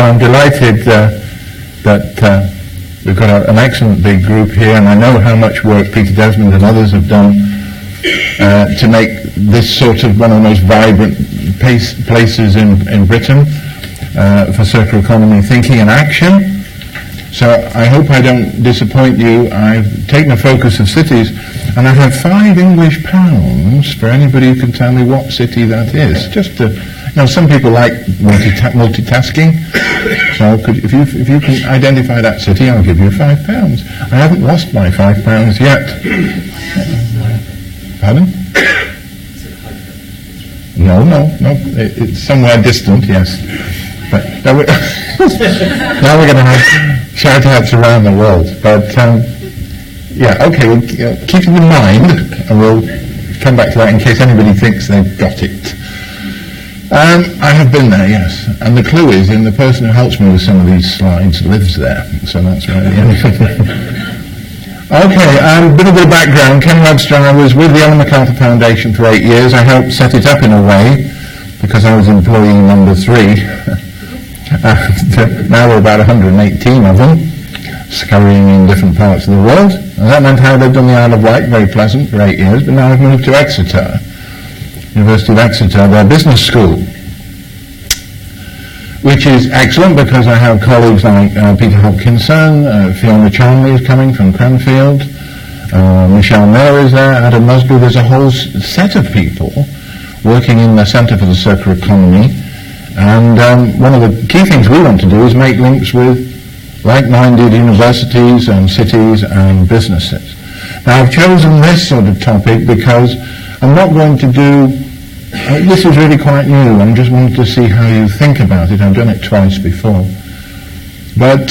So I'm delighted that we've got an excellent big group here, and I know how much work Peter Desmond and others have done to make this sort of one of the most vibrant places in Britain for circular economy thinking and action. So I hope I don't disappoint you. I've taken a focus of cities, and I have £5 English for anybody who can tell me what city that is. Just to, some people like multitasking. So if you can identify that city, I'll give you £5. I haven't lost my £5 yet. Pardon? No. It's somewhere distant, yes. But now we're going to have shout-outs around the world. But, okay, we'll keep it in mind, and we'll come back to that in case anybody thinks they've got it. I have been there, yes. And the clue is in the person who helps me with some of these slides lives there. So that's right. Okay, a bit of the background. Ken Webster, I was with the Ellen MacArthur Foundation for 8 years. I helped set it up in a way because I was employee number 3. Now we're about 118 of them, scurrying in different parts of the world. And that meant I lived on the Isle of Wight, very pleasant, for 8 years, but now I've moved to Exeter, University of Exeter, their business school, which is excellent because I have colleagues like Peter Hopkinson, Fiona Charnley is coming from Cranfield, Michelle Mayer is there, Adam Musgrove. There's a whole set of people working in the Centre for the Circular Economy. And one of the key things we want to do is make links with like-minded universities and cities and businesses. Now I've chosen this sort of topic because I'm not going to do, this is really quite new, I'm just wanting to see how you think about it. I've done it twice before. But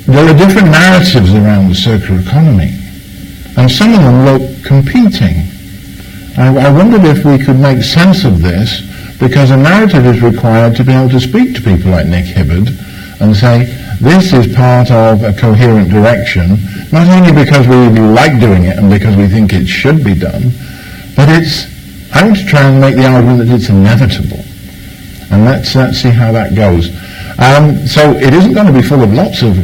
there are different narratives around the circular economy, and some of them look competing. I wondered if we could make sense of this, because a narrative is required to be able to speak to people like Nick Hibbard and say, this is part of a coherent direction, not only because we like doing it and because we think it should be done, but I want to try and make the argument that it's inevitable. And let's see how that goes. So it isn't going to be full of lots of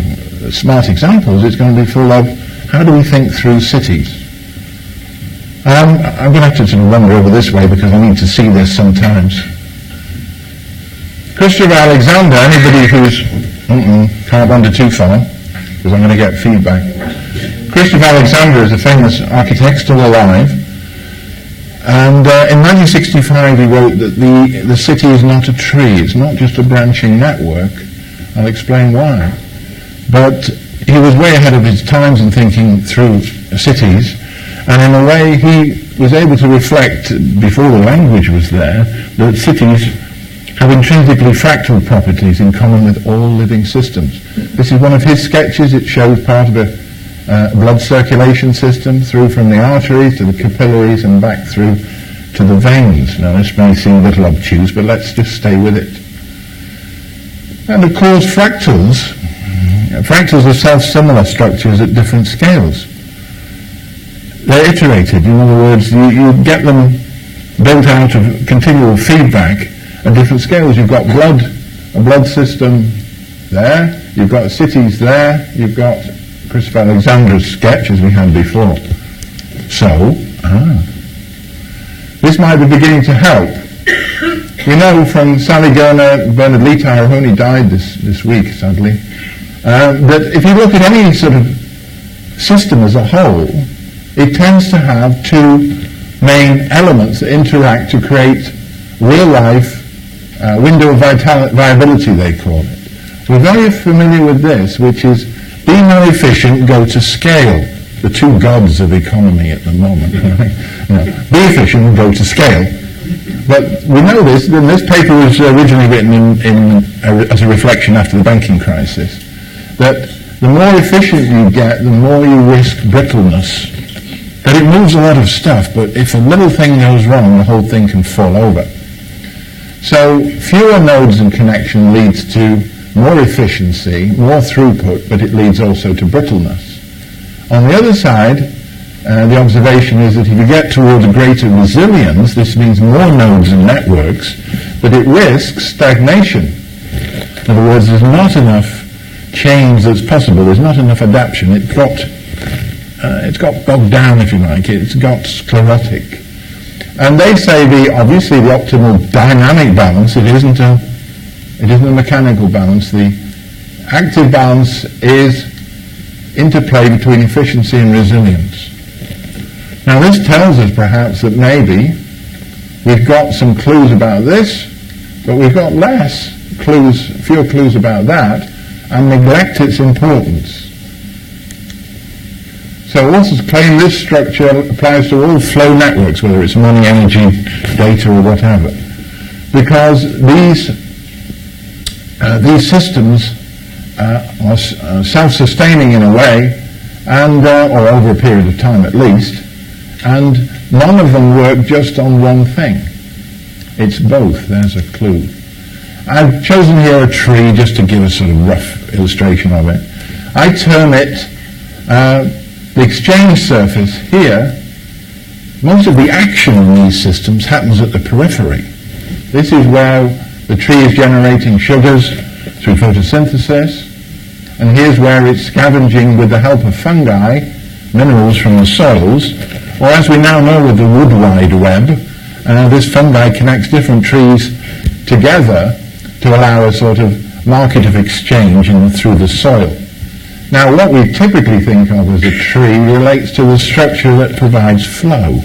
smart examples, it's going to be full of how do we think through cities. I'm going to have to sort of wander over this way because I need to see this sometimes. Christopher Alexander, anybody who's... can't wander too far because I'm going to get feedback. Christopher Alexander is a famous architect, still alive. And in 1965 he wrote that the city is not a tree, it's not just a branching network. I'll explain why. But he was way ahead of his times in thinking through cities. And in a way, he was able to reflect, before the language was there, that cities have intrinsically fractal properties in common with all living systems. This is one of his sketches. It shows part of a blood circulation system through from the arteries to the capillaries and back through to the veins. Now, this may seem a little obtuse, but let's just stay with it. And of course, fractals are self-similar structures at different scales. They're iterated. In other words, you get them built out of continual feedback at different scales. You've got a blood system there, you've got cities there, you've got Christopher Alexander's sketch as we had before. So, this might be beginning to help. We know from Sally Bernard Lietaer, who only died this week, sadly, that if you look at any sort of system as a whole, it tends to have two main elements that interact to create real-life window of viability, they call it. We're very familiar with this, which is be more efficient, go to scale. The two gods of economy at the moment. Be efficient, go to scale. But we know this, and this paper was originally written as a reflection after the banking crisis, that the more efficient you get, the more you risk brittleness. That it moves a lot of stuff, but if a little thing goes wrong, the whole thing can fall over. So fewer nodes and connection leads to more efficiency, more throughput, but it leads also to brittleness. On the other side, the observation is that if you get towards greater resilience, this means more nodes and networks, but it risks stagnation. In other words, there's not enough change that's possible. There's not enough adaptation. It's got bogged down, if you like. It's got sclerotic. And they say obviously the optimal dynamic balance, it isn't a mechanical balance. The active balance is interplay between efficiency and resilience. Now this tells us perhaps that maybe we've got some clues about this, but we've got fewer clues about that, and neglect its importance. So also claim this structure applies to all flow networks, whether it's money, energy, data, or whatever, because these systems are self-sustaining in a way, and or over a period of time at least, and none of them work just on one thing. It's both. There's a clue. I've chosen here a tree just to give a sort of rough illustration of it. I term it the exchange surface here. Most of the action in these systems happens at the periphery. This is where the tree is generating sugars through photosynthesis, and here's where it's scavenging with the help of fungi minerals from the soils, or as we now know with the wood wide web, this fungi connects different trees together to allow a sort of market of exchange through the soil. Now what we typically think of as a tree relates to the structure that provides flow.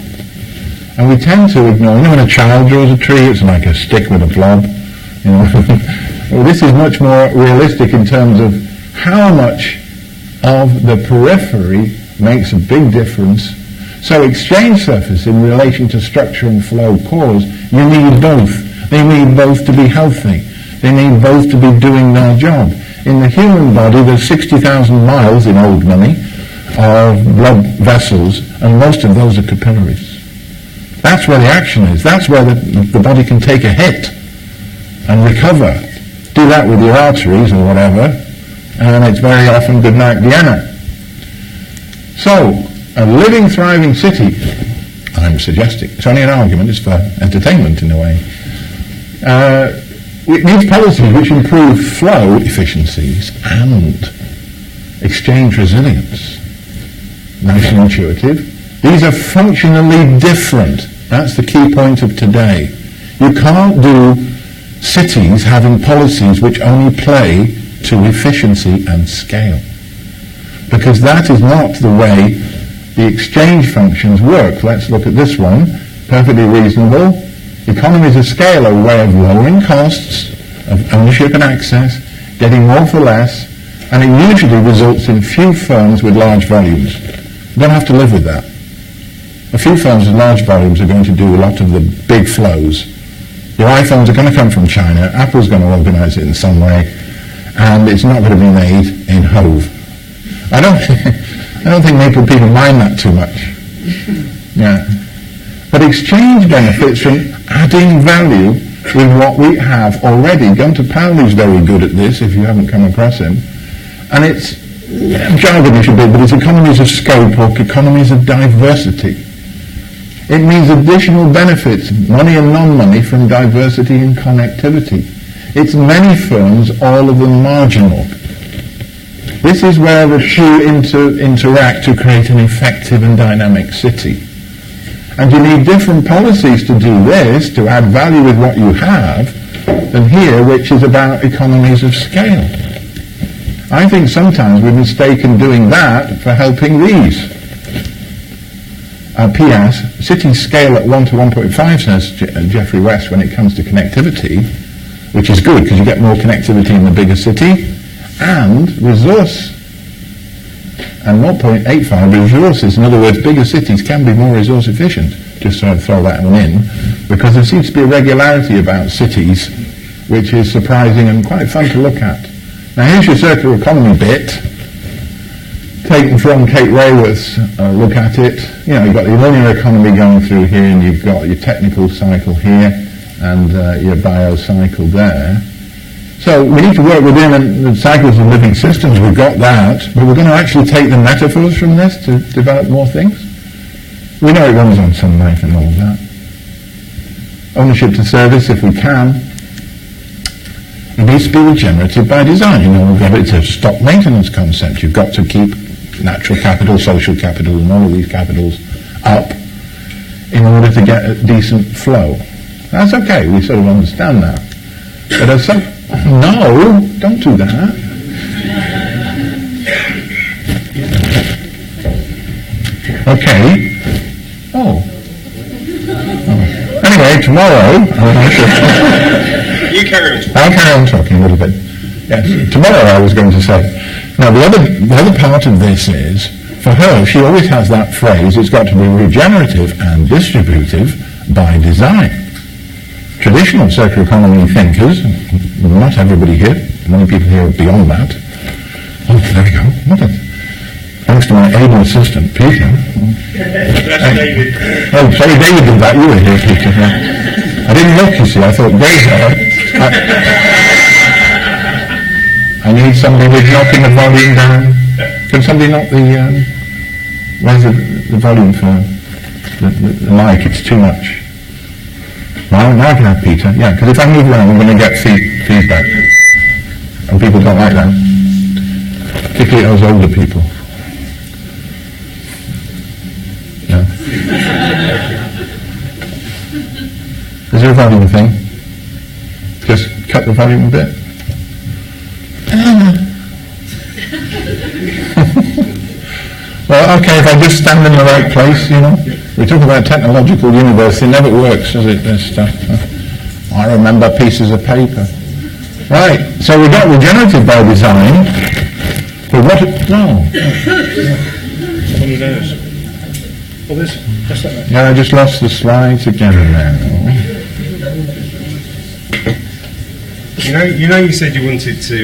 And we tend to ignore, when a child draws a tree, it's like a stick with a blob. Well, this is much more realistic in terms of how much of the periphery makes a big difference. So exchange surface in relation to structure and flow cause, you need both. They need both to be healthy. They need both to be doing their job. In the human body, there's 60,000 miles in old money of blood vessels, and most of those are capillaries. That's where the action is. That's where the body can take a hit and recover. Do that with your arteries or whatever, and it's very often good night Vienna. So, a living, thriving city, I'm suggesting, it's only an argument, it's for entertainment in a way, it needs policies which improve flow efficiencies and exchange resilience. Nice and intuitive. These are functionally different. That's the key point of today. You can't do cities having policies which only play to efficiency and scale, because that is not the way the exchange functions work. Let's look at this one. Perfectly reasonable. Economies of scale are a way of lowering costs of ownership and access, getting more for less, and it usually results in few firms with large volumes. You don't have to live with that. A few firms with large volumes are going to do a lot of the big flows. Your iPhones are going to come from China, Apple's going to organize it in some way, and it's not going to be made in Hove. I don't think people mind that too much. Yeah. But exchange benefits from adding value with what we have already. Gunter Paoli's very good at this, if you haven't come across him. And it's jargonish a bit, but it's economies of scope or economies of diversity. It means additional benefits, money and non-money, from diversity and connectivity. It's many firms, all of them marginal. This is where the two interact to create an effective and dynamic city. And you need different policies to do this, to add value with what you have, than here, which is about economies of scale. I think sometimes we've mistaken doing that for helping these. P.S. Cities scale at 1 to 1.5, says Geoffrey West, when it comes to connectivity, which is good because you get more connectivity in the bigger city, and resource. And 0.85 resources. In other words, bigger cities can be more resource efficient. Just sort of throw that one in, because there seems to be a regularity about cities which is surprising and quite fun to look at. Now here's your circular economy bit, taken from Kate Raworth's look at it. You've got the linear economy going through here, and you've got your technical cycle here, and your biocycle there. So we need to work within the cycles of living systems. We've got that, but we're going to actually take the metaphors from this to develop more things. We know it runs on sunlight and all that. Ownership to service, if we can. It needs to be regenerative by design. It's a stock maintenance concept. You've got to keep natural capital, social capital, and all of these capitals up in order to get a decent flow. That's okay, we sort of understand that. But as some... No, don't do that. Okay. Oh. Anyway, tomorrow... You carry on talking. I'll carry on talking a little bit. Yes, tomorrow I was going to say. Now the other part of this is, for her, she always has that phrase, it's got to be regenerative and distributive by design. Traditional circular economy thinkers, not everybody here, many people here are beyond that. Oh, there we go. Thanks to my able assistant, Peter. That's David. Oh, sorry, David did that. You were here, Peter. I didn't look, you see. I thought, there's her. I need somebody with knocking the volume down. Can somebody knock the... where's the volume for the mic? It's too much. Now I can have Peter. Yeah, because if I move around, I'm going to get feedback. And people don't like that. Particularly those older people. Yeah. Is there a volume thing? Just cut the volume a bit. Well, okay, if I just stand in the right place, We talk about technological universe, it never works, does it, this stuff? I remember pieces of paper. Right, so we got regenerative by design, but what... No. One of those. Well, that's that. Yeah, I just lost the slides again now. You said you wanted to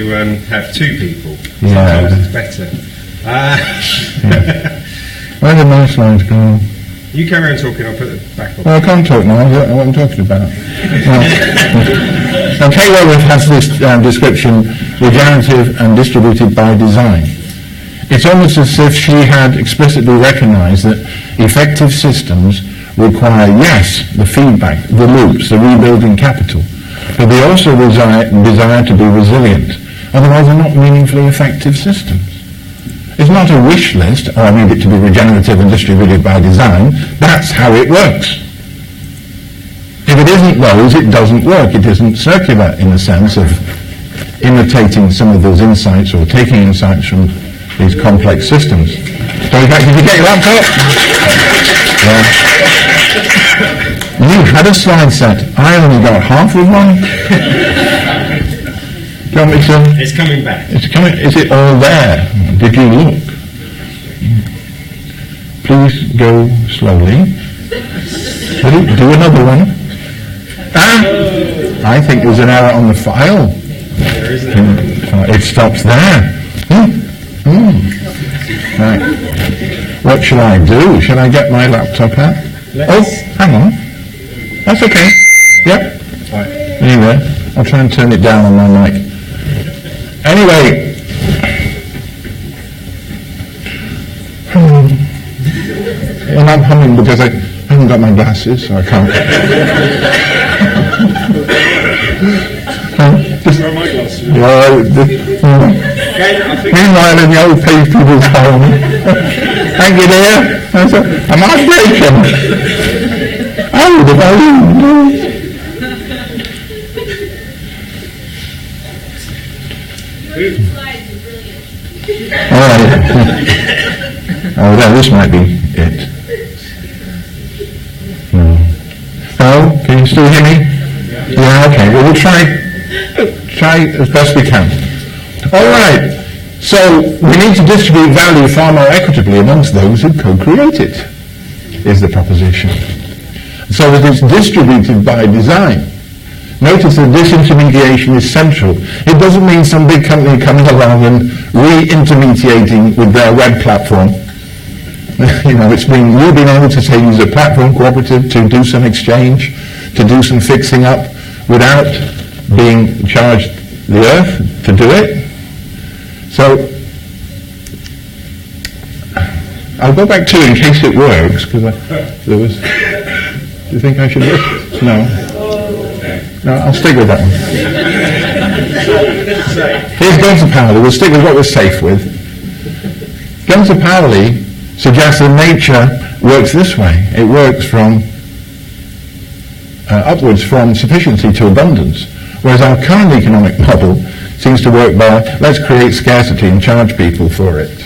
have two people. Yeah. Sometimes it's better. Yeah. Where did my slides go? You carry on talking, I'll put it back on. Well, I can't talk now, I don't know what I'm talking about. Now, Kay Raworth has this description, regenerative and distributed by design. It's almost as if she had explicitly recognized that effective systems require, yes, the feedback, the loops, the rebuilding capital, but they also desire to be resilient. Otherwise, they're not meaningfully effective systems. It's not a wish list, I need it to be regenerative and distributed by design. That's how it works. If it isn't those, it doesn't work. It isn't circular in the sense of imitating some of those insights or taking insights from these complex systems. So in fact, did you get your laptop? Yeah. You had a slide set. I only got half of one. Do you want me to... It's coming back. It's coming. Is it all there? Did you look? Please go slowly. Do another one. I think there's an error on the file. There is an error. It stops there. Right. What shall I do? Shall I get my laptop out? Hang on. That's okay. Yep. Right. Anyway, I'll try and turn it down on my mic. Anyway. And I'm humming because I haven't got my glasses, so I can't. Just wear my glasses. Meanwhile, in the old people's home, thank you, dear. Am I breaking? Oh, the volume. All right. Oh, yeah, this might be it. No. Oh, can you still hear me? Yeah, okay. Well, we'll try as best we can. All right. So we need to distribute value far more equitably amongst those who co-create it, is the proposition. So that it's distributed by design. Notice that disintermediation is central. It doesnn't mean some big company comes along and re-intermediating with their web platform. It's been you being able to say use a platform cooperative to do some exchange, to do some fixing up without being charged the earth to do it. So I'll go back to it in case it works, because there was... Do you think I should look? No. No, I'll stick with that one. Here's guns of Paoli. We'll stick with what we're safe with. Guns of Paoli suggests that nature works this way. It works from upwards from sufficiency to abundance, whereas our current economic model seems to work by let's create scarcity and charge people for it.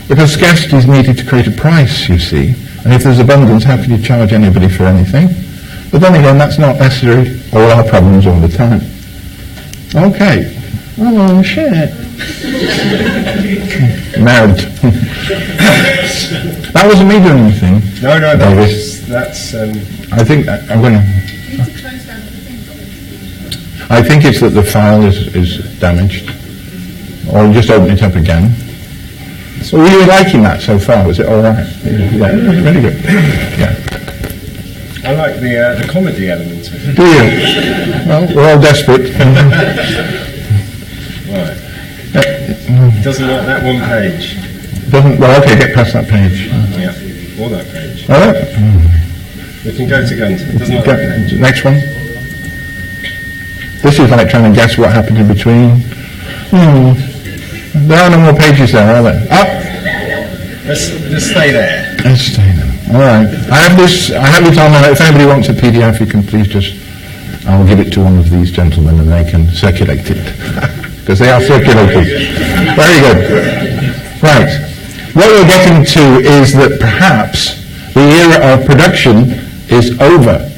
Because scarcity is needed to create a price, you see. And if there's abundance, how can you charge anybody for anything? But then again, that's not necessarily all our problems all the time. Okay. Oh, shit. Married. That wasn't me doing anything. No, that's I think I'm going to... I think it's that the file is damaged. Or just open it up again. So were you liking that so far? Was it all right? Yeah, very good. Yeah. I like the comedy element of it. Do you? Well, we're all desperate. Right. Doesn't like that one page. Doesn't? Well, okay, get past that page. Yeah, or that page. All right. We can go to guns. It doesn't like that page. Next one. This is like trying to guess what happened in between. There are no more pages there, are there? Up. Let's stay there. Let's stay there. All right. I have this on. If anybody wants a PDF, you can please I'll give it to one of these gentlemen and they can circulate it. Because they are circulators. Very good. Right. What we're getting to is that perhaps the era of production is over.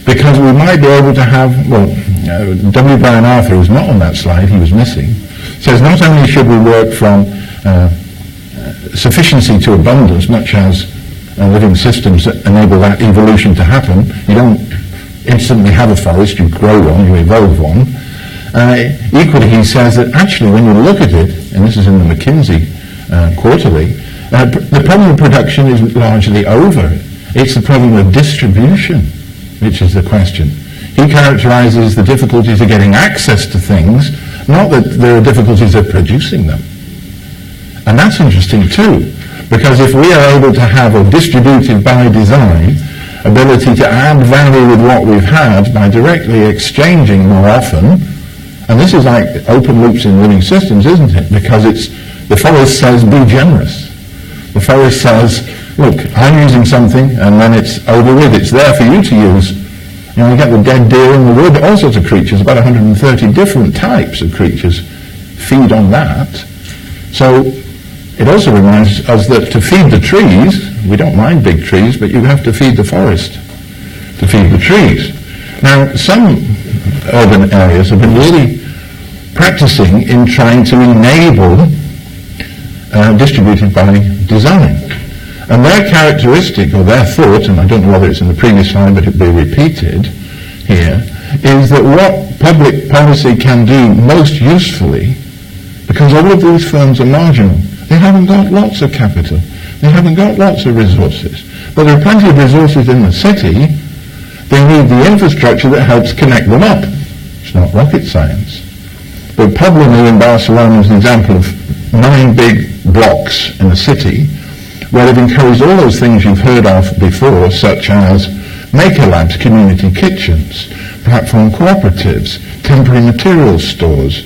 Because we might be able to have, W. Brian Arthur, who's not on that slide, he was missing, says not only should we work from sufficiency to abundance, much as living systems that enable that evolution to happen. You don't instantly have a forest, you grow one, you evolve one. Equally, he says that actually when you look at it, and this is in the McKinsey quarterly, the problem of production is largely over. It's the problem of distribution, which is the question. He characterizes the difficulties of getting access to things, not that there are difficulties of producing them. And that's interesting too, because if we are able to have a distributed by design ability to add value with what we've had by directly exchanging more often, and this is like open loops in living systems, isn't it? Because the forest says be generous. The forest says, look, I'm using something and then it's over with, it's there for you to use. You get the dead deer in the wood, all sorts of creatures, about 130 different types of creatures feed on that. So it also reminds us that to feed the trees, we don't mind big trees, but you have to feed the forest to feed the trees. Now, some urban areas have been really practicing in trying to enable distributed by design. And their characteristic, or their thought, and I don't know whether it's in the previous slide, but it'll be repeated here, is that what public policy can do most usefully, because all of these firms are marginal, they haven't got lots of capital, they haven't got lots of resources, but there are plenty of resources in the city. They need the infrastructure that helps connect them up. It's not rocket science. But Pablo in Barcelona is an example of 9 big blocks in the city where they've encouraged all those things you've heard of before, such as maker labs, community kitchens, platform cooperatives, temporary materials stores.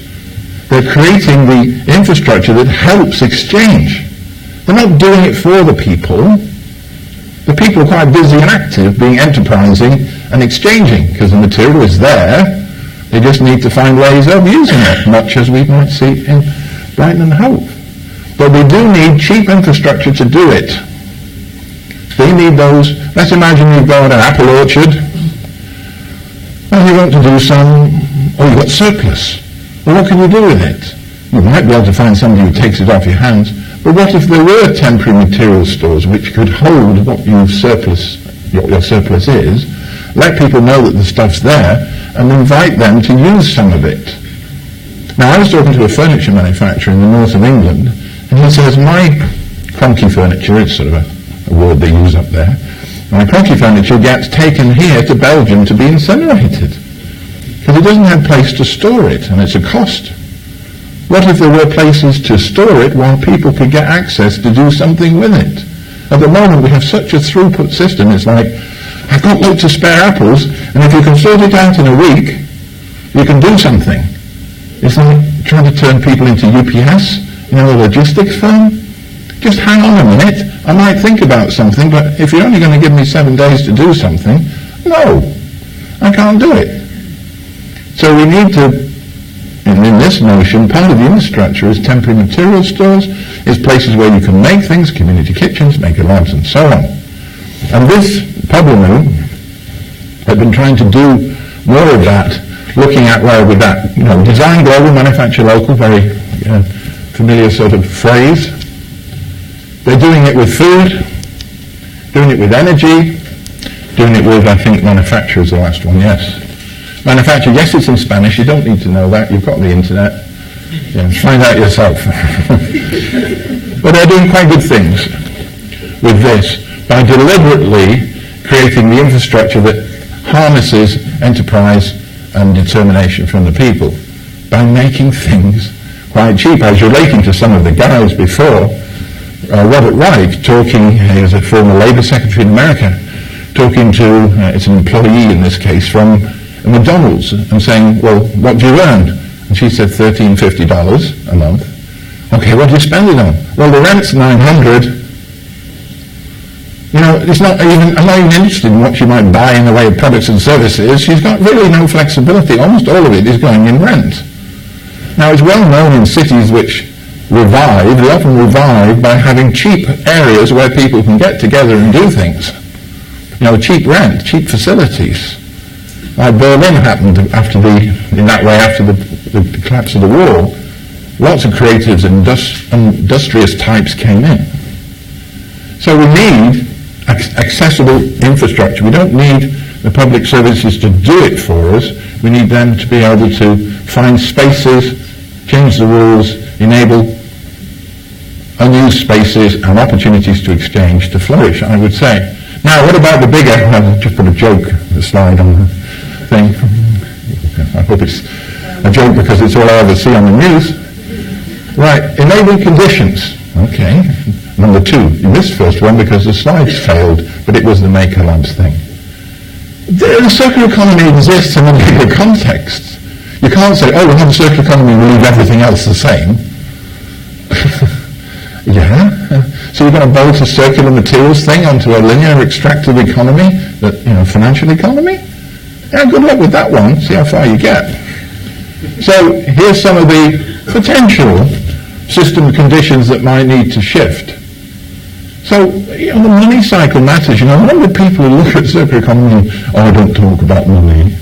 They're creating the infrastructure that helps exchange. They're not doing it for the people. The people are quite busy and active, being enterprising and exchanging, because the material is there. They just need to find ways of using it, much as we might see in Brighton and Hove. But we do need cheap infrastructure to do it. They need those. Let's imagine you've got an apple orchard, and you want to do you've got surplus. Well, what can you do with it? You might be able to find somebody who takes it off your hands, but what if there were temporary material stores which could hold what your surplus is, let people know that the stuff's there, and invite them to use some of it. Now, I was talking to a furniture manufacturer in the north of England, and he says, my clunky furniture, it's sort of a word they use up there, my clunky furniture gets taken here to Belgium to be incinerated, because it doesn't have a place to store it, and it's a cost. What if there were places to store it while people could get access to do something with it? At the moment, we have such a throughput system, it's like, I've got loads of spare apples, and if you can sort it out in a week, you can do something. It's like trying to turn people into UPS, a logistics firm. Just hang on a minute. I might think about something, but if you're only going to give me 7 days to do something, no, I can't do it. So we need to, in this notion, part of the infrastructure is temporary material stores, is places where you can make things, community kitchens, maker labs, and so on. And this Pueblo had been trying to do more of that, looking at with that, design global, manufacture local, very familiar sort of phrase. They're doing it with food, doing it with energy, doing it with, I think, manufacture is the last one, yes. Manufacture, yes, it's in Spanish, you don't need to know that, you've got the internet. Yeah, find out yourself. But they're doing quite good things with this by deliberately creating the infrastructure that harnesses enterprise and determination from the people by making things quite cheap. I was relating to some of the guys before, Robert Wright, talking, he was a former Labour Secretary in America, talking to, it's an employee in this case, from McDonald's, and saying, well, what do you earn? And she said $1,350 a month. Okay, what do you spend it on? Well, the rent's $900. It's not even, I'm not even interested in what she might buy in the way of products and services. She's got really no flexibility. Almost all of it is going in rent. Now, it's well known in cities which revive, they often revive by having cheap areas where people can get together and do things. Cheap rent, cheap facilities. Like Berlin happened after the collapse of the wall. Lots of creatives and industrious types came in. So we need accessible infrastructure. We don't need the public services to do it for us. We need them to be able to find spaces, change the rules, enable unused spaces and opportunities to exchange to flourish, I would say. Now, what about the bigger, I'll just put a joke slide on the thing. I hope it's a joke because it's all I ever see on the news. Right, enabling conditions. Okay, number 2. In this first one, because the slides failed, but it was the Maker Labs thing. The circular economy exists in a bigger context. You can't say, we'll have a circular economy and we'll leave everything else the same. Yeah. So you're going to bolt a circular materials thing onto a linear extractive economy, financial economy? Yeah, good luck with that one. See how far you get. So here's some of the potential system conditions that might need to shift. So, the money cycle matters. One of the people who look at circular economy, don't talk about money.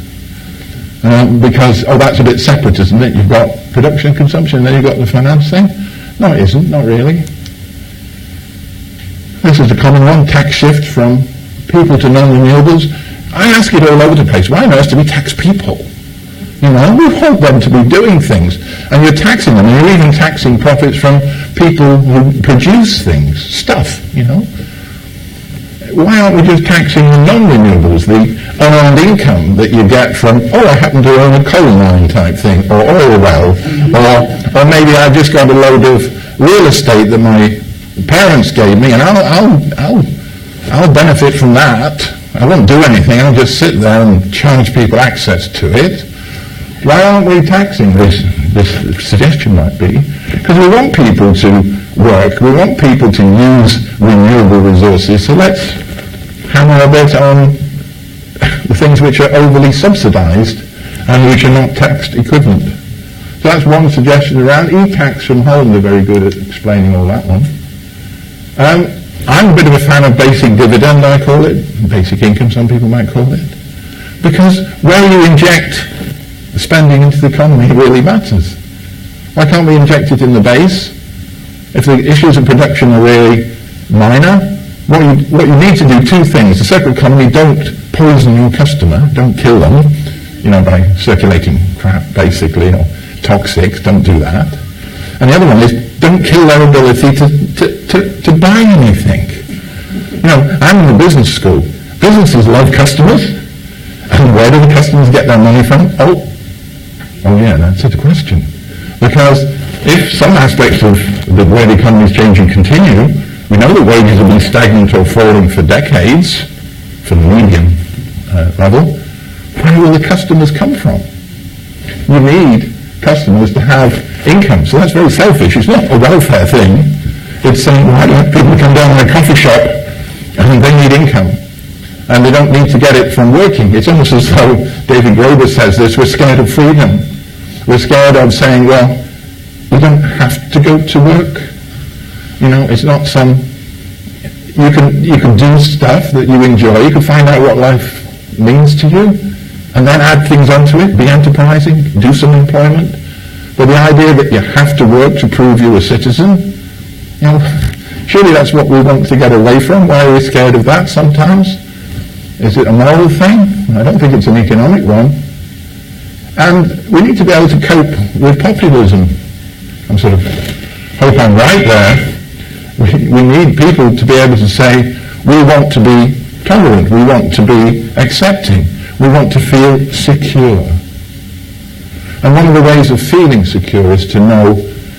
Because, that's a bit separate, isn't it? You've got production and consumption, and then you've got the finance thing. No, it isn't, not really. This is a common one, tax shift from people to non-renewables. I ask it all over the place. Why on earth do we tax people? We want them to be doing things. And you're taxing them, and you're even taxing profits from people who produce things, stuff, Why aren't we just taxing the non-renewables, the unearned income that you get from, I happen to own a coal mine type thing, or oil well, or maybe I've just got a load of real estate that my parents gave me, and I'll benefit from that. I won't do anything, I'll just sit there and charge people access to it. Why aren't we taxing this suggestion might be? Because we want people to work, we want people to use renewable resources, so let's hammer a bit on the things which are overly subsidised and which are not taxed equivalent. So that's one suggestion around. E-tax from home, they're very good at explaining all that one. I'm a bit of a fan of basic dividend, I call it. Basic income, some people might call it. Because where you inject spending into the economy really matters. Why can't we inject it in the base? If the issues of production are really minor, what you need to do 2 things. The circular economy, don't poison your customer, don't kill them, by circulating crap, basically, or toxics, don't do that. And the other one is, don't kill their ability to buy anything. I'm in the business school. Businesses love customers, and where do the customers get their money from? Oh yeah, that's a question. Because if some aspects of the way the economy is changing continue, we know that wages will be stagnant or falling for decades, for the medium level. Where will the customers come from? You need customers to have income. So that's very selfish. It's not a welfare thing. It's saying, why don't people come down to a coffee shop and they need income? And they don't need to get it from working. It's almost as though David Graeber says this, we're scared of freedom. We're scared of saying, well, you don't have to go to work. You know, it's not some, you can do stuff that you enjoy, you can find out what life means to you, and then add things onto it, be enterprising, do some employment. But the idea that you have to work to prove you're a citizen, you know, surely that's what we want to get away from. Why are we scared of that sometimes? Is it a moral thing? I don't think it's an economic one. And we need to be able to cope with populism. I'm sort of, hope I'm right there. We need people to be able to say, we want to be tolerant, we want to be accepting, we want to feel secure. And one of the ways of feeling secure is to know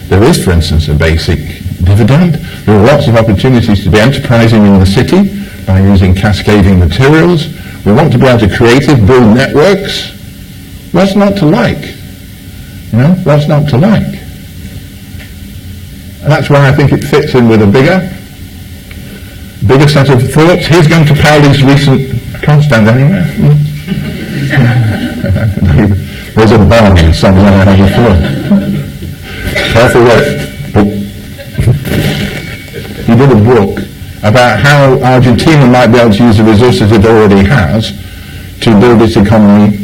there is, for instance, a basic dividend. There are lots of opportunities to be enterprising in the city by using cascading materials. We want to be able to build networks. What's not to like? You know, what's not to like? And that's why I think it fits in with a bigger set of thoughts. Here's going to Pauli's recent, I can't stand anywhere. There's a bomb somewhere on the floor. Careful what? He did a book about how Argentina might be able to use the resources it already has to build its economy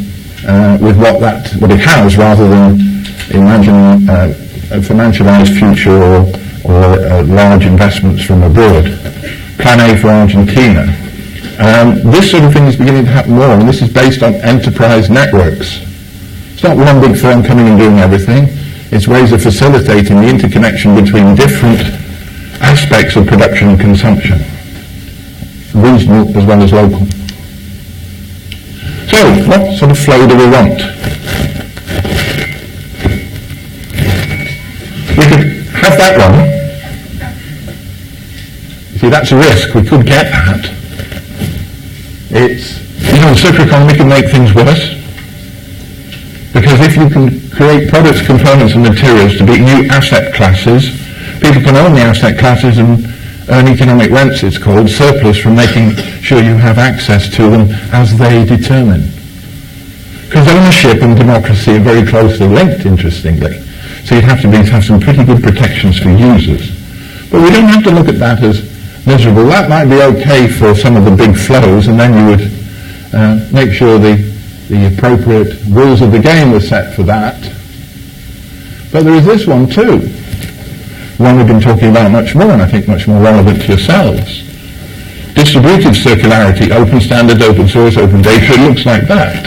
with what it has, rather than imagining a financialized future or large investments from abroad. Plan A for Argentina. This sort of thing is beginning to happen more, and this is based on enterprise networks. It's not one big firm coming and doing everything. It's ways of facilitating the interconnection between different aspects of production and consumption, regional as well as local. So, what sort of flow do we want? We could have that one. You see, that's a risk. We could get that. It's, you know, the circular economy can make things worse. Because if you can create products, components and materials to be new asset classes, people can own the asset classes and earn economic rents, it's called, surplus from making sure you have access to them as they determine. Because ownership and democracy are very closely linked, interestingly. So you'd have to have some pretty good protections for users. But we don't have to look at that as miserable. That might be okay for some of the big flows, and then you would make sure the appropriate rules of the game were set for that. But there is this one too. One we've been talking about much more, and I think much more relevant to yourselves. Distributed circularity, open standards, open source, open data, it looks like that.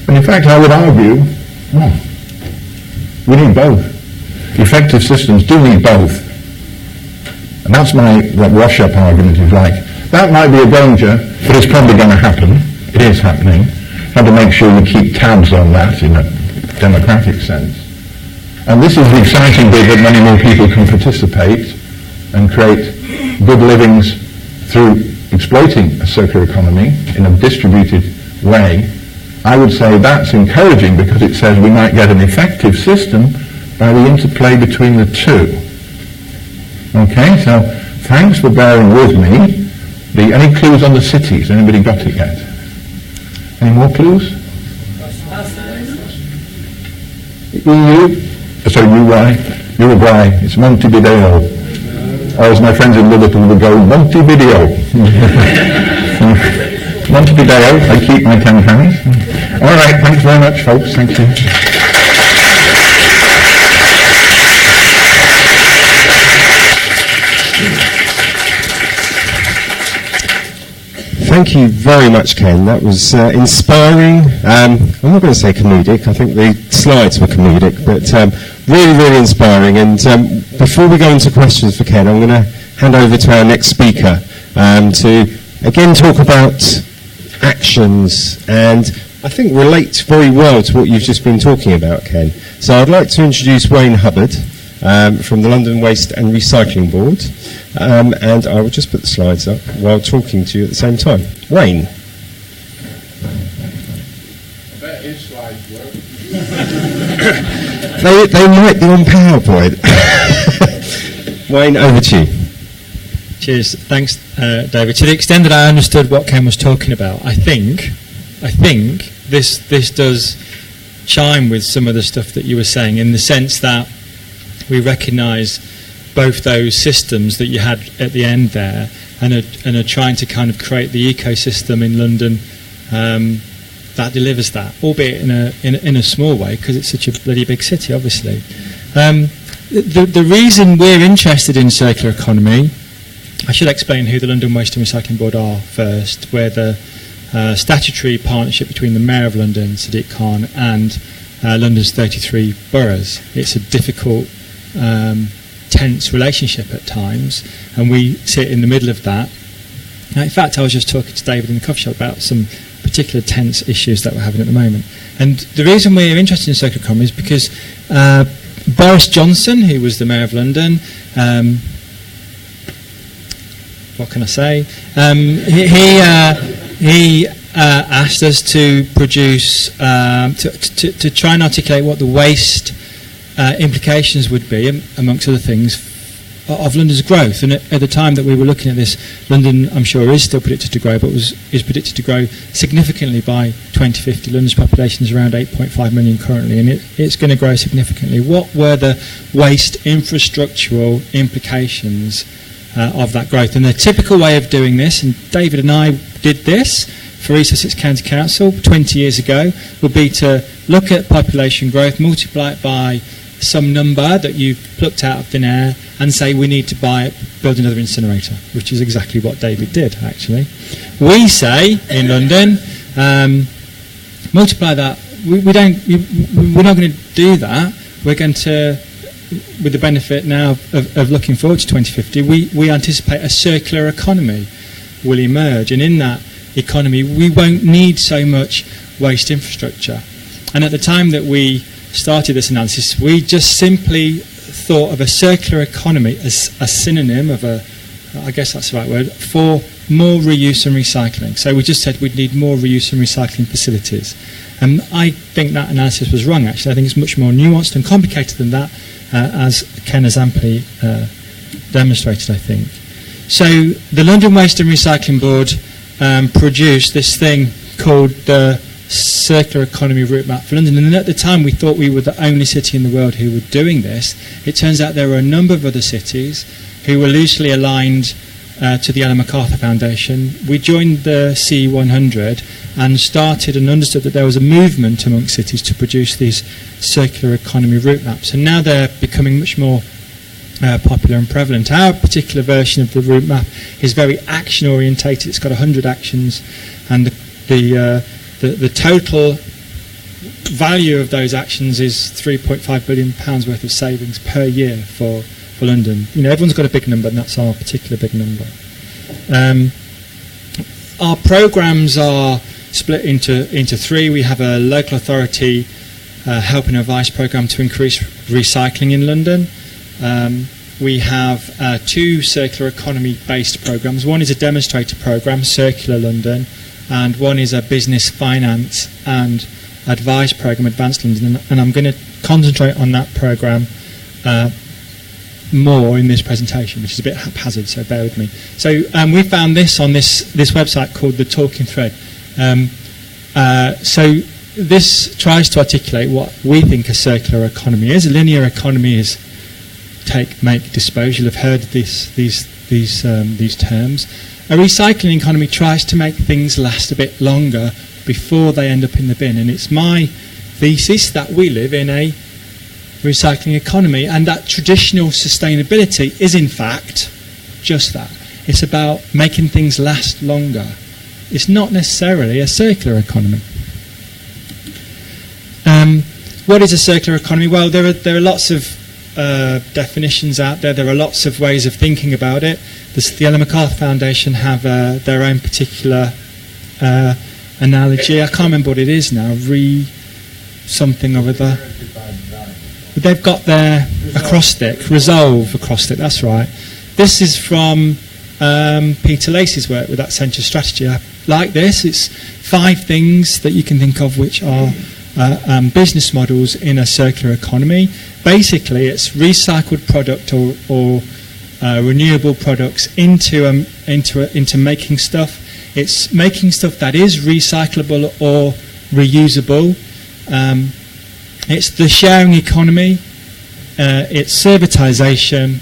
And in fact, I would argue, we need both. Effective systems do need both. And that's what wash-up argument is like. That might be a danger, but it's probably going to happen. It is happening. Have to make sure you keep tabs on that in a democratic sense. And this is the exciting bit, that many more people can participate and create good livings through exploiting a circular economy in a distributed way. I would say that's encouraging, because it says we might get an effective system by the interplay between the two. Okay, so thanks for bearing with me. Any clues on the cities? Anybody got it yet? Any more clues? EU? Sorry, Uruguay. It's Montevideo. Or as my friends in Liverpool would go, Montevideo. Montevideo, I keep my 10 pounds. All right, thanks very much, folks. Thank you. Thank you very much, Ken. That was inspiring. I'm not going to say comedic. I think the slides were comedic, but really, really inspiring. And before we go into questions for Ken, I'm going to hand over to our next speaker to again talk about actions, and I think relates very well to what you've just been talking about, Ken. So I'd like to introduce Wayne Hubbard from the London Waste and Recycling Board. And I will just put the slides up while talking to you at the same time. Wayne. I bet his slides work. They might be on PowerPoint. Wayne, over to you. Cheers. Thanks, David. To the extent that I understood what Ken was talking about, I think this does chime with some of the stuff that you were saying, in the sense that we recognise both those systems that you had at the end there, and are trying to kind of create the ecosystem in London that delivers that, albeit in a small way, because it's such a bloody big city, obviously. The reason we're interested in circular economy, I should explain who the London Waste and Recycling Board are first. We're the statutory partnership between the Mayor of London, Sadiq Khan, and London's 33 boroughs. It's a difficult, tense relationship at times, and we sit in the middle of that. Now, in fact, I was just talking to David in the coffee shop about some particular tense issues that we're having at the moment. And the reason we're interested in circular economy is because Boris Johnson, who was the Mayor of London, what can I say? He asked us to produce, to try and articulate what the waste implications would be, amongst other things, of London's growth. And at the time that we were looking at this, London, I'm sure, is still predicted to grow, but is predicted to grow significantly by 2050. London's population is around 8.5 million currently, and it's going to grow significantly. What were the waste infrastructural implications of that growth? And the typical way of doing this, and David and I did this for East Sussex County Council 20 years ago, would be to look at population growth, multiply it by some number that you've plucked out of thin air, and say we need to build another incinerator, which is exactly what David did, actually. We say in London, multiply that. We're not going to do that. We're going to, with the benefit now of looking forward to 2050, we anticipate a circular economy will emerge, and in that economy we won't need so much waste infrastructure. And at the time that we started this analysis, we just simply thought of a circular economy as a synonym of I guess that's the right word, for more reuse and recycling. So we just said we'd need more reuse and recycling facilities. And I think that analysis was wrong, actually. I think it's much more nuanced and complicated than that, as Ken has amply demonstrated, I think. So the London Waste and Recycling Board produced this thing called the Circular Economy Route Map for London, and at the time we thought we were the only city in the world who were doing this. It turns out there were a number of other cities who were loosely aligned to the Ellen MacArthur Foundation. We joined the CE100 and started and understood that there was a movement among cities to produce these circular economy route maps, and now they're becoming much more popular and prevalent. Our particular version of the route map is very action orientated. It's got 100 actions, and the total value of those actions is £3.5 billion worth of savings per year for London. You know, everyone's got a big number, and that's our particular big number. Our programmes are split into three. We have a local authority help and advice programme to increase recycling in London. We have two circular economy based programmes. One is a demonstrator programme, Circular London, and one is a business finance and advice programme, Advanced London, and I'm going to concentrate on that programme more in this presentation, which is a bit haphazard, so bear with me. So we found this on this website called The Talking Thread. So this tries to articulate what we think a circular economy is. A linear economy is take, make, dispose. You'll have heard these terms. A recycling economy tries to make things last a bit longer before they end up in the bin, and it's my thesis that we live in a recycling economy, and that traditional sustainability is in fact just that. It's about making things last longer. It's not necessarily a circular economy. What is a circular economy? Well, there are lots of definitions out there. There are lots of ways of thinking about it. The Ellen MacArthur Foundation have their own particular analogy. I can't remember what it is now. Something or other. But they've got their acrostic, resolve acrostic. That's right. This is from Peter Lacey's work with that central strategy. I like this. It's 5 things that you can think of which are business models in a circular economy. Basically, it's recycled product or renewable products into making stuff. It's making stuff that is recyclable or reusable. It's the sharing economy. It's servitization,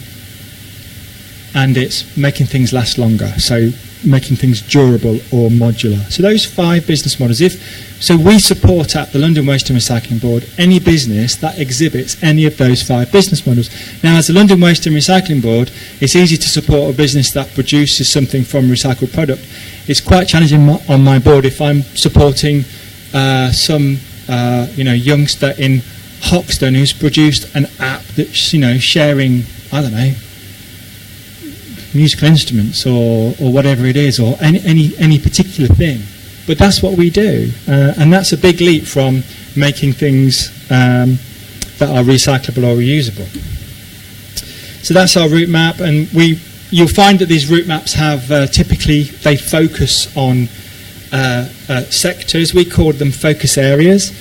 and it's making things last longer. So making things durable or modular. So those 5 business models. So we support at the London Waste and Recycling Board any business that exhibits any of those 5 business models. Now, as the London Waste and Recycling Board, it's easy to support a business that produces something from recycled product. It's quite challenging on my board if I'm supporting some youngster in Hoxton who's produced an app that's sharing, I don't know, musical instruments or whatever it is, or any particular thing. But that's what we do, and that's a big leap from making things that are recyclable or reusable. So that's our route map, and you'll find that these route maps have typically they focus on sectors. We call them focus areas.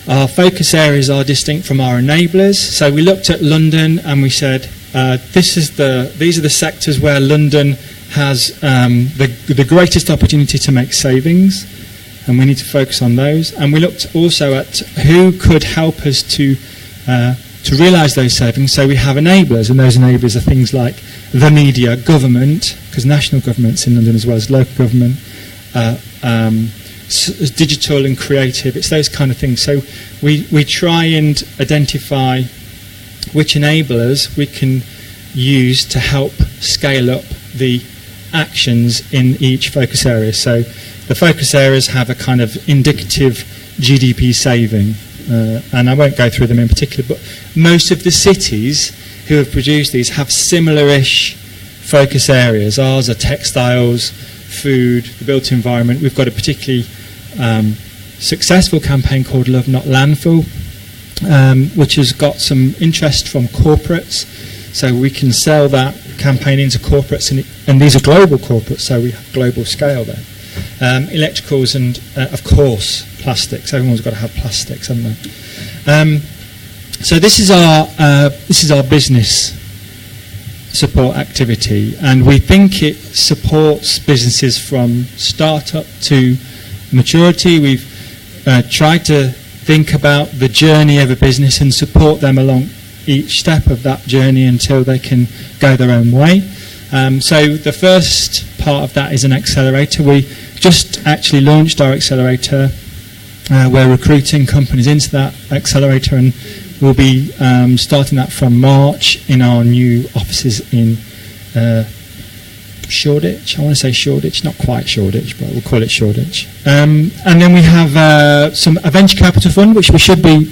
Our focus areas are distinct from our enablers. So we looked at London and we said these are the sectors where London has the greatest opportunity to make savings, and we need to focus on those. And we looked also at who could help us to realise those savings. So we have enablers, and those enablers are things like the media, government, because national government's in London as well as local government, digital and creative. It's those kind of things. So we try and identify which enablers we can use to help scale up the actions in each focus area. So the focus areas have a kind of indicative GDP saving, and I won't go through them in particular, but most of the cities who have produced these have similar-ish focus areas. Ours are textiles, food, the built environment. We've got a particularly successful campaign called Love Not Landfill, which has got some interest from corporates. So we can sell that campaign into corporates, and these are global corporates, so we have global scale there. Electricals and, of course, plastics. Everyone's got to have plastics, haven't they? So this is our business support activity, and we think it supports businesses from startup to maturity. We've tried to think about the journey of a business and support them along each step of that journey until they can go their own way. So the first part of that is an accelerator. We just actually launched our accelerator. We're recruiting companies into that accelerator, and we'll be starting that from March in our new offices in Shoreditch. I want to say Shoreditch, not quite Shoreditch, but we'll call it Shoreditch. And then we have a venture capital fund, which we should be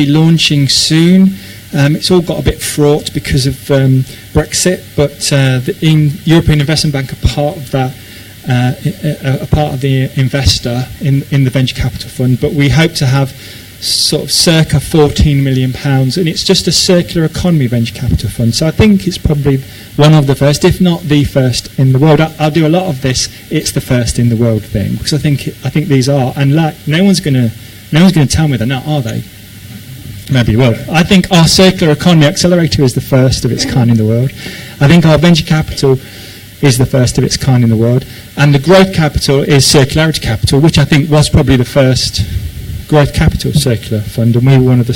launching soon. It's all got a bit fraught because of Brexit, but the European Investment Bank are part of that, a part of the investor in the venture capital fund. But we hope to have sort of circa £14 million, and it's just a circular economy venture capital fund. So I think it's probably one of the first, if not the first in the world. I'll do a lot of this. It's the first in the world thing, because I think these are, and like no one's going to tell me they're not, are they? Maybe will. I think our circular economy accelerator is the first of its kind in the world. I think our venture capital is the first of its kind in the world, and the growth capital is circularity capital, which I think was probably the first growth capital circular fund, and we were one of the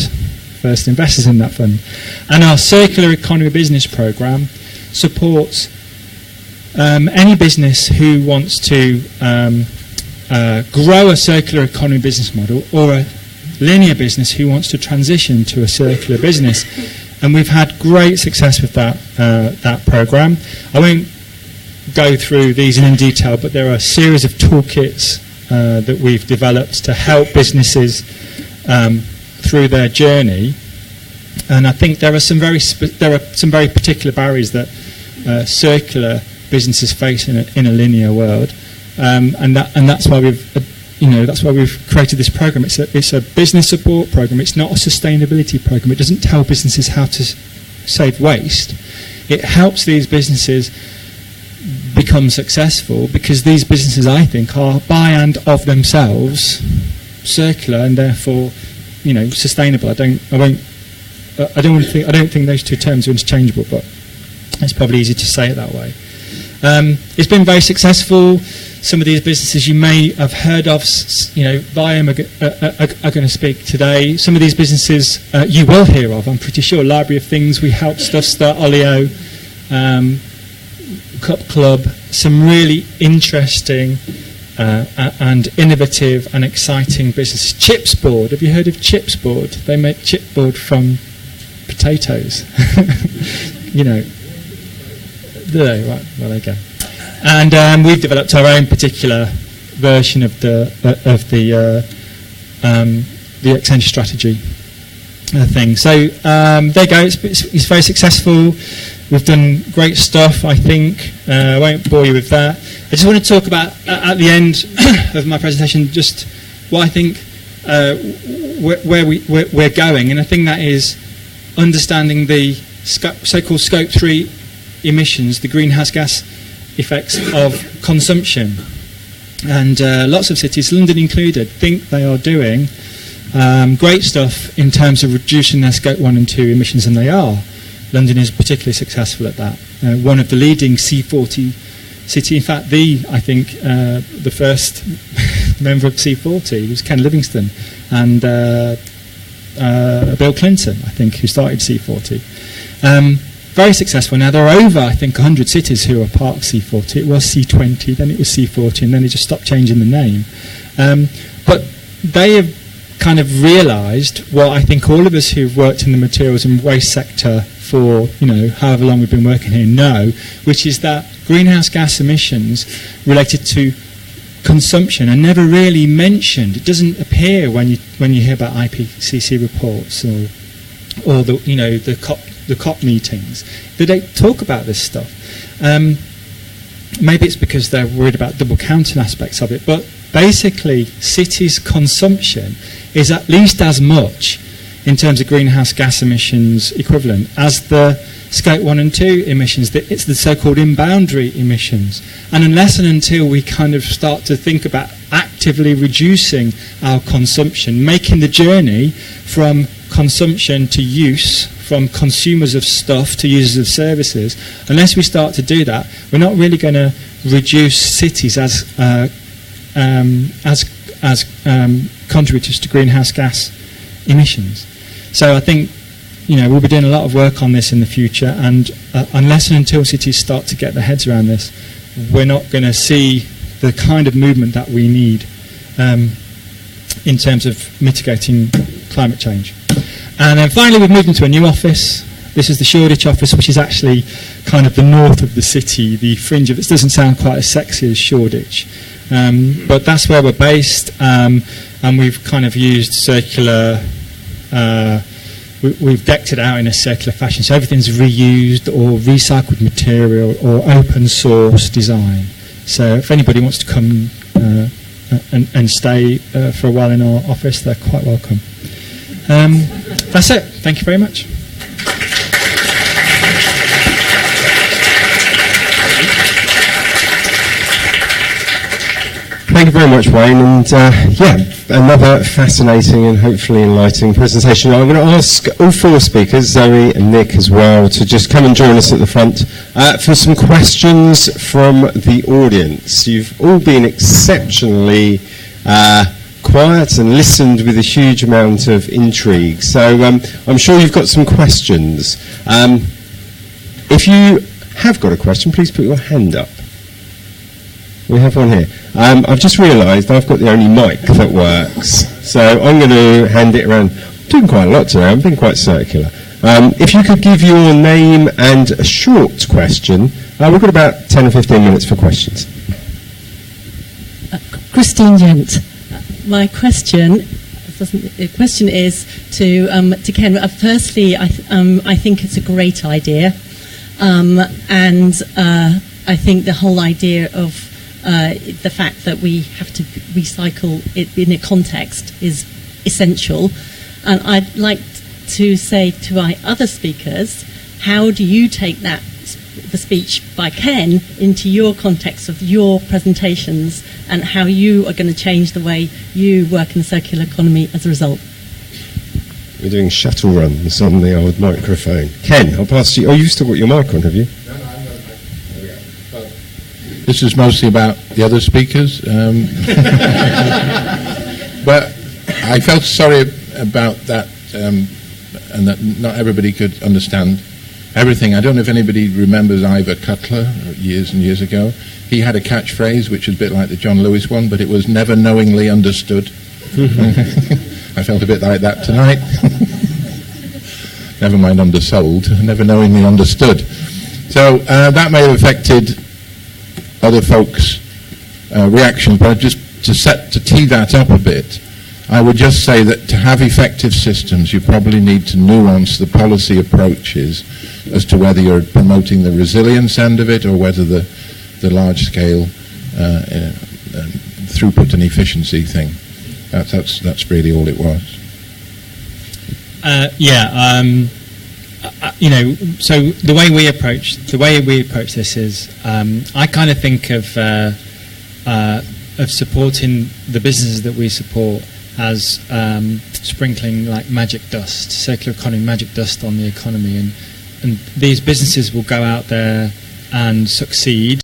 first investors in that fund. And our circular economy business program supports any business who wants to grow a circular economy business model, or a linear business who wants to transition to a circular business. And we've had great success with that program. I won't go through these in detail, but there are a series of toolkits that we've developed to help businesses through their journey. And I think there are some very particular barriers that circular businesses face in a linear world, and that's why we've created this program. It's a business support program. It's not a sustainability program. It doesn't tell businesses how to save waste. It helps these businesses become successful, because these businesses, I think, are by and of themselves circular and therefore, sustainable. I don't think those two terms are interchangeable, but it's probably easy to say it that way. It's been very successful. Some of these businesses you may have heard of, Viam are going to speak today. Some of these businesses you will hear of, I'm pretty sure. Library of Things, We Helped Stuff Start, Olio, Cup Club, some really interesting and innovative and exciting businesses. Chipsboard, have you heard of Chipsboard? They make chipboard from potatoes. Do they? Right, well, there you go. And we've developed our own particular version of the Accenture strategy thing. So there you go. It's very successful. We've done great stuff, I think. I won't bore you with that. I just want to talk about, at the end of my presentation, just what I think where we're going. And I think that is understanding the so-called Scope 3 emissions, the greenhouse gas effects of consumption. And lots of cities, London included, think they are doing great stuff in terms of reducing their Scope 1 and 2 emissions, and they are. London is particularly successful at that. One of the leading C40 city, in fact, I think the first member of C40 was Ken Livingstone and Bill Clinton, I think, who started C40. Very successful. Now, there are over, I think, 100 cities who are part of C40. It was C20, then it was C40, and then they just stopped changing the name. But they have kind of realised what I think all of us who've worked in the materials and waste sector for, however long we've been working here know, which is that greenhouse gas emissions related to consumption are never really mentioned. It doesn't appear when you hear about IPCC reports or the COP meetings. They don't talk about this stuff. Maybe it's because they're worried about double counting aspects of it, but basically cities' consumption is at least as much in terms of greenhouse gas emissions equivalent as the Scope 1 and 2 emissions. It's the so-called in-boundary emissions. And unless and until we kind of start to think about actively reducing our consumption, making the journey from consumption to use, from consumers of stuff to users of services, unless we start to do that, we're not really going to reduce cities as contributors to greenhouse gas emissions. So I think we'll be doing a lot of work on this in the future, and unless and until cities start to get their heads around this, we're not going to see the kind of movement that we need in terms of mitigating climate change. And then finally, we've moved into a new office. This is the Shoreditch office, which is actually kind of the north of the city, the fringe of it. It doesn't sound quite as sexy as Shoreditch, but that's where we're based, and we've kind of used circular. We've decked it out in a circular fashion, so everything's reused or recycled material or open source design. So if anybody wants to come and stay for a while in our office, they're quite welcome. That's it. Thank you very much. Thank you very much, Wayne, and another fascinating and hopefully enlightening presentation. I'm going to ask all four speakers, Zoe and Nick as well, to just come and join us at the front for some questions from the audience. You've all been exceptionally quiet and listened with a huge amount of intrigue, so I'm sure you've got some questions. If you have got a question, please put your hand up. We have one here. I've just realised I've got the only mic that works, so I'm going to hand it around. I'm doing quite a lot today. I'm being quite circular. If you could give your name and a short question, we've got about 10 or 15 minutes for questions. Christine Gent. My question is to Ken. Firstly, I think it's a great idea, and I think the whole idea of the fact that we have to recycle it in a context is essential. And I'd like to say to my other speakers, how do you take the speech by Ken into your context of your presentations and how you are going to change the way you work in the circular economy as a result. We're doing shuttle runs on the old microphone. Ken, I'll pass to you. Oh, you've still got your mic on, have you? This is mostly about the other speakers. But I felt sorry about that, and that not everybody could understand everything. I don't know if anybody remembers Ivor Cutler years and years ago. He had a catchphrase which was a bit like the John Lewis one, but it was never knowingly understood. I felt a bit like that tonight. Never mind undersold, never knowingly understood. So that may have affected other folks' reactions, but just to tee that up a bit, I would just say that to have effective systems, you probably need to nuance the policy approaches as to whether you're promoting the resilience end of it or whether the large-scale throughput and efficiency thing. That's really all it was. So the way we approach this is, I kind of think of supporting the businesses that we support as sprinkling like magic dust, circular economy magic dust on the economy, and these businesses will go out there and succeed